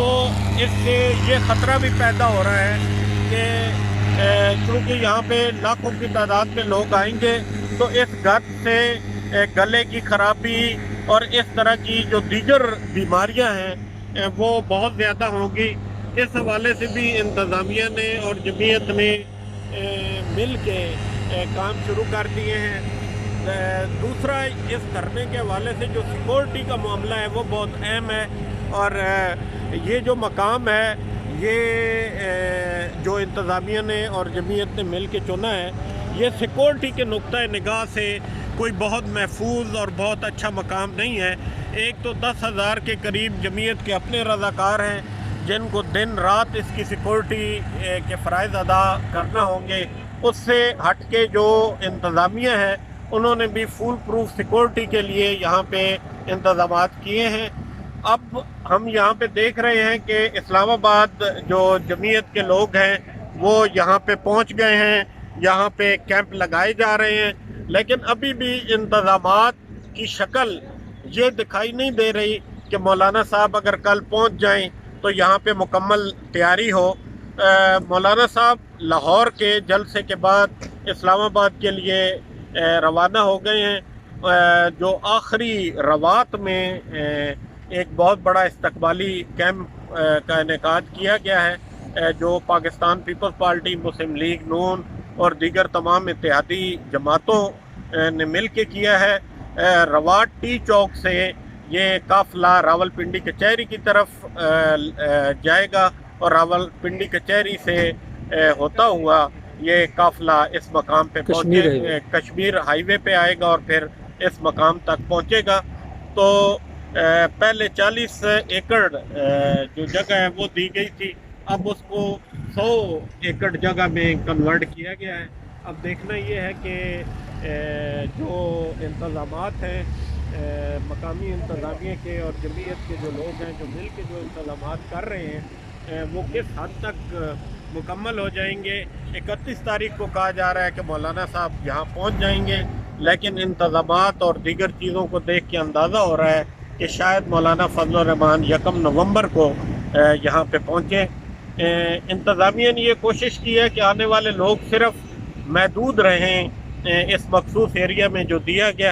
تو اس سے یہ خطرہ بھی پیدا ہو رہا ہے کہ چونکہ یہاں پہ لاکھوں کی تعداد میں لوگ آئیں گے تو اس گرد سے گلے کی خرابی اور اس طرح کی جو دیگر بیماریاں ہیں وہ بہت زیادہ ہوں گی۔ اس حوالے سے بھی انتظامیہ نے اور جمعیت نے مل کے کام شروع کر دیے ہیں۔ دوسرا، اس دھرنے کے حوالے سے جو سیکورٹی کا معاملہ ہے وہ بہت اہم ہے، اور یہ جو مقام ہے یہ جو انتظامیہ نے اور جمعیت نے مل کے چنا ہے، یہ سیکورٹی کے نقطۂ نگاہ سے کوئی بہت محفوظ اور بہت اچھا مقام نہیں ہے۔ ایک تو 10,000 کے قریب جمعیت کے اپنے رضاکار ہیں جن کو دن رات اس کی سیکورٹی کے فرائض ادا کرنا ہوں گے۔ اس سے ہٹ کے جو انتظامیہ ہے انہوں نے بھی فول پروف سیکورٹی کے لیے یہاں پہ انتظامات کیے ہیں۔ اب ہم یہاں پہ دیکھ رہے ہیں کہ اسلام آباد جو جمعیت کے لوگ ہیں وہ یہاں پہ پہنچ گئے ہیں، یہاں پہ کیمپ لگائے جا رہے ہیں، لیکن ابھی بھی انتظامات کی شکل یہ دکھائی نہیں دے رہی کہ مولانا صاحب اگر کل پہنچ جائیں تو یہاں پہ مکمل تیاری ہو۔ مولانا صاحب لاہور کے جلسے کے بعد اسلام آباد کے لیے روانہ ہو گئے ہیں۔ جو آخری روات میں ایک بہت بڑا استقبالی کیمپ کا انعقاد کیا گیا ہے جو پاکستان پیپلز پارٹی، مسلم لیگ نون اور دیگر تمام اتحادی جماعتوں نے مل کے کیا ہے۔ روات ٹی چوک سے یہ قافلہ راولپنڈی کچہری کی طرف جائے گا اور راولپنڈی کچہری سے ہوتا ہوا یہ قافلہ اس مقام پہ پہنچے، کشمیر ہائی وے پہ آئے گا اور پھر اس مقام تک پہنچے گا۔ تو پہلے 40 ایکڑ جو جگہ ہے وہ دی گئی تھی، اب اس کو 100 ایکڑ جگہ میں کنورٹ کیا گیا ہے۔ اب دیکھنا یہ ہے کہ جو انتظامات ہیں مقامی انتظامیہ کے اور جمعیت کے جو لوگ ہیں جو مل کے جو انتظامات کر رہے ہیں وہ کس حد تک مکمل ہو جائیں گے۔ 31 تاریخ کو کہا جا رہا ہے کہ مولانا صاحب یہاں پہنچ جائیں گے، لیکن انتظامات اور دیگر چیزوں کو دیکھ کے اندازہ ہو رہا ہے کہ شاید مولانا فضل الرحمان 1 نومبر کو یہاں پہ پہنچیں۔ انتظامیہ نے یہ کوشش کی ہے کہ آنے والے لوگ صرف محدود رہیں اس مخصوص ایریا میں جو دیا گیا ہے۔